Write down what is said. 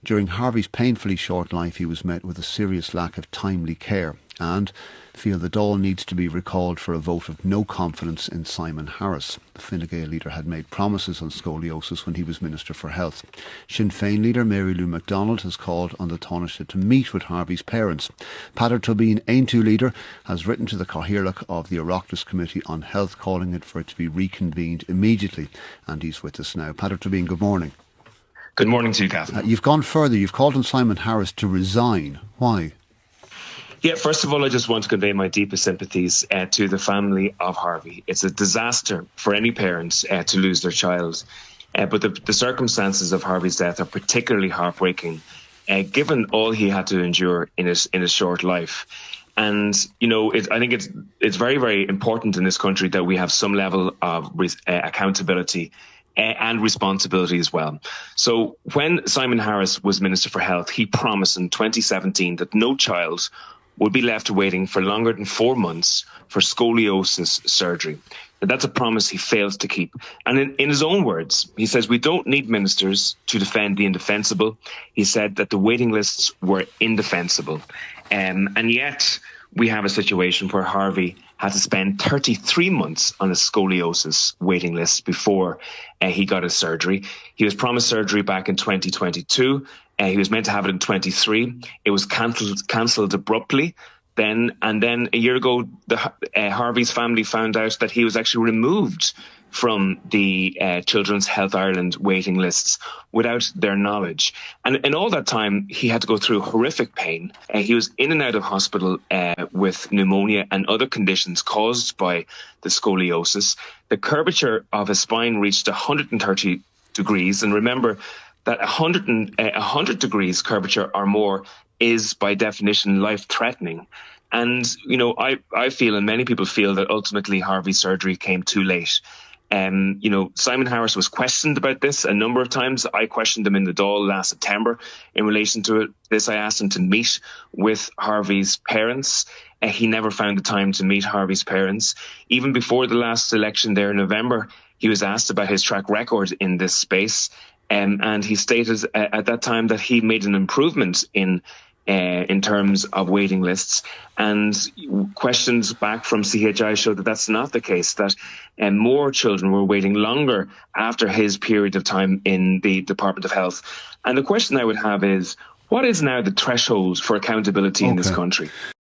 During Harvey's painfully short life, he was met with a serious lack of timely care, and feel the Dáil needs to be recalled for a vote of no confidence in Simon Harris. The Fine Gael leader had made promises on scoliosis when he was Minister for Health. Sinn Féin leader Mary Lou McDonald has called on the Taoiseach to meet with Harvey's parents. Peadar Tóibín, Aontú leader, has written to the Cathaoirleach of the Oireachtas Committee on Health, calling it for it to be reconvened immediately. And he's with us now. Peadar Tóibín, good morning. Good morning to you, Kath. You've gone further. You've called on Simon Harris to resign. Why? Yeah, first of all, I just want to convey my deepest sympathies to the family of Harvey. It's a disaster for any parent to lose their child. But the circumstances of Harvey's death are particularly heartbreaking, given all he had to endure in his short life. And, you know, I think it's very, very important in this country that we have some level of accountability and responsibility as well. So when Simon Harris was Minister for Health, he promised in 2017 that no child would be left waiting for longer than 4 months for scoliosis surgery. And that's a promise he fails to keep. And in his own words, he says, we don't need ministers to defend the indefensible. He said that the waiting lists were indefensible. And yet we have a situation where Harvey had to spend 33 months on a scoliosis waiting list before he got his surgery. He was promised surgery back in 2022. He was meant to have it in 23. It was cancelled abruptly. Then a year ago, Harvey's family found out that he was actually removed from the Children's Health Ireland waiting lists without their knowledge. And in all that time, he had to go through horrific pain. He was in and out of hospital with pneumonia and other conditions caused by the scoliosis. The curvature of his spine reached 130 degrees. And remember that 100 degrees curvature or more is by definition life-threatening. And, you know, I feel, and many people feel, that ultimately Harvey's surgery came too late. You know, Simon Harris was questioned about this a number of times. I questioned him in the Dáil last September in relation to this. I asked him to meet with Harvey's parents. He never found the time to meet Harvey's parents. Even before the last election there in November, he was asked about his track record in this space. And he stated at that time that he made an improvement in terms of waiting lists, and questions back from CHI showed that that's not the case, that more children were waiting longer after his period of time in the Department of Health. And the question I would have is, what is now the threshold for accountability in this country?